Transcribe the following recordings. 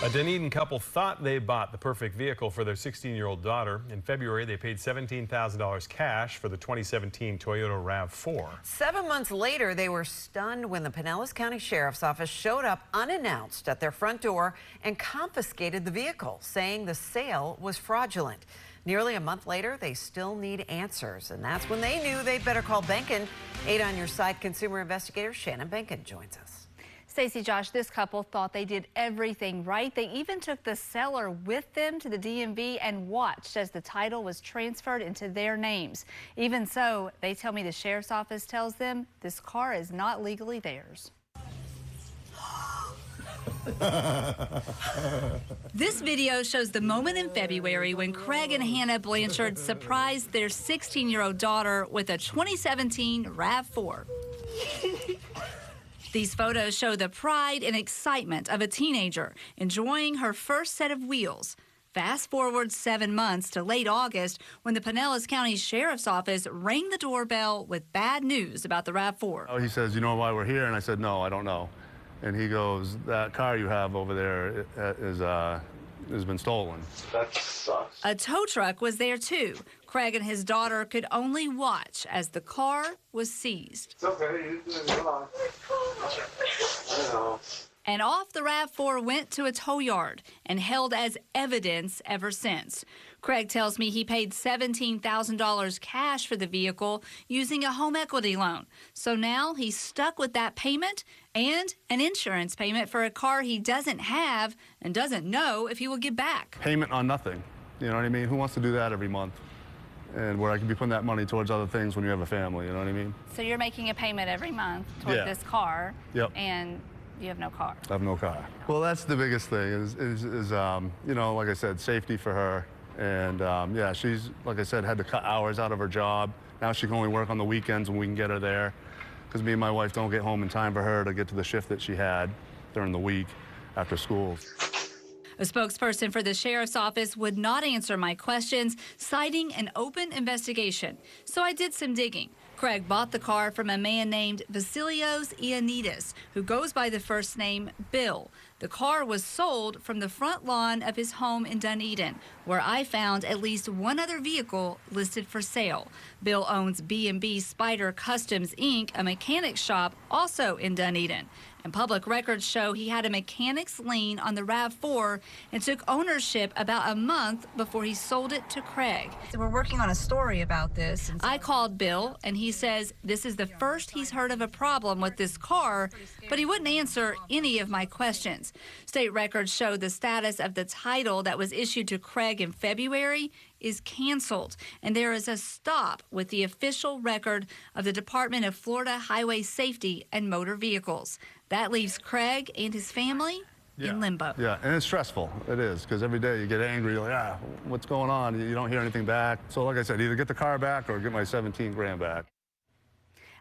A Dunedin couple thought they bought the perfect vehicle for their 16-year-old daughter. In February, they paid $17,000 cash for the 2017 Toyota RAV4. 7 months later, they were stunned when the Pinellas County Sheriff's Office showed up unannounced at their front door and confiscated the vehicle, saying the sale was fraudulent. Nearly a month later, they still need answers, and that's when they knew they'd better call Behnken. 8 on Your Side consumer investigator Shannon Behnken joins us. Stacey, Josh, this couple thought they did everything right. They even took the seller with them to the DMV and watched as the title was transferred into their names. Even so, they tell me the sheriff's office tells them this car is not legally theirs. This video shows the moment in February when Craig and Hannah Blanchard surprised their 16-year-old daughter with a 2017 RAV4. These photos show the pride and excitement of a teenager enjoying her first set of wheels. Fast forward 7 months to late August when the Pinellas County Sheriff's Office rang the doorbell with bad news about the RAV4. Oh, he says, "You know why we're here?" And I said, "No, I don't know." And he goes, "That car you have over there has been stolen." That sucks. A tow truck was there too. Craig and his daughter could only watch as the car was seized. It's okay. It's wrong. I know. And off the RAV4 went to a tow yard and held as evidence ever since. Craig tells me he paid $17,000 cash for the vehicle using a home equity loan. So now he's stuck with that payment and an insurance payment for a car he doesn't have and doesn't know if he will get back. Payment on nothing. You know what I mean? Who wants to do that every month? And where I could be putting that money towards other things when you have a family, you know what I mean? So you're making a payment every month toward this car. Yep. And you have no car. I have no car. Well, that's the biggest thing is you know, like I said, safety for her. And yeah, she's, like I said, had to cut hours out of her job. Now she can only work on the weekends when we can get her there, because me and my wife don't get home in time for her to get to the shift that she had during the week after school. A spokesperson for the sheriff's office would not answer my questions, citing an open investigation. So I did some digging. Craig bought the car from a man named Vasilios Ioannidis, who goes by the first name Bill. The car was sold from the front lawn of his home in Dunedin, where I found at least one other vehicle listed for sale. Bill owns B&B Spider Customs, Inc., a mechanic shop also in Dunedin. And public records show he had a mechanic's lien on the RAV4 and took ownership about a month before he sold it to Craig. So we're working on a story about this. I called Bill, and he says this is the first he's heard of a problem with this car, but he wouldn't answer any of my questions. State records show the status of the title that was issued to Craig in February is canceled, and there is a stop with the official record of the Department of Florida Highway Safety and Motor Vehicles. That leaves Craig and his family in limbo. Yeah, and it's stressful. It is, because every day you get angry, you're like, what's going on? You don't hear anything back. So like I said, either get the car back or get my 17 grand back.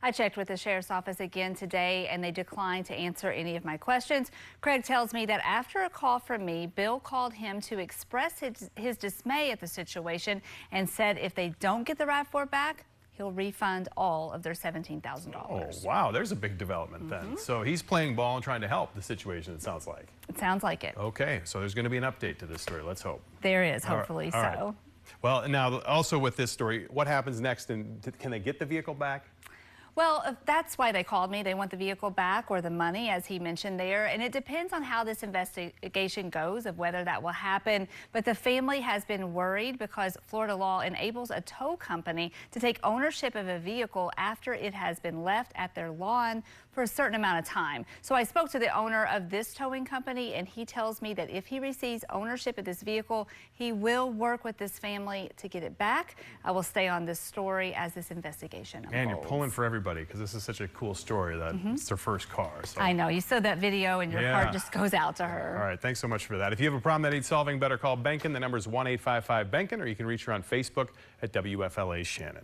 I checked with the sheriff's office again today, and they declined to answer any of my questions. Craig tells me that after a call from me, Bill called him to express his dismay at the situation and said if they don't get the RAV4 back, he'll refund all of their $17,000. Oh, wow. There's a big development then. So he's playing ball and trying to help the situation, it sounds like. It sounds like it. Okay, so there's going to be an update to this story. Let's hope. There is, hopefully so. Right. Well, now, also with this story, what happens next, and can they get the vehicle back? Well, that's why they called me. They want the vehicle back or the money, as he mentioned there. And it depends on how this investigation goes of whether that will happen. But the family has been worried because Florida law enables a tow company to take ownership of a vehicle after it has been left at their lawn for a certain amount of time. So I spoke to the owner of this towing company, and he tells me that if he receives ownership of this vehicle, he will work with this family to get it back. I will stay on this story as this investigation unfolds. And you're pulling for everybody, because this is such a cool story that it's their first car. So. I know. You saw that video and your heart just goes out to her. All right. Thanks so much for that. If you have a problem that needs solving, better call Behnken. The number is 1-855-BEHNKEN, or you can reach her on Facebook at WFLA Shannon.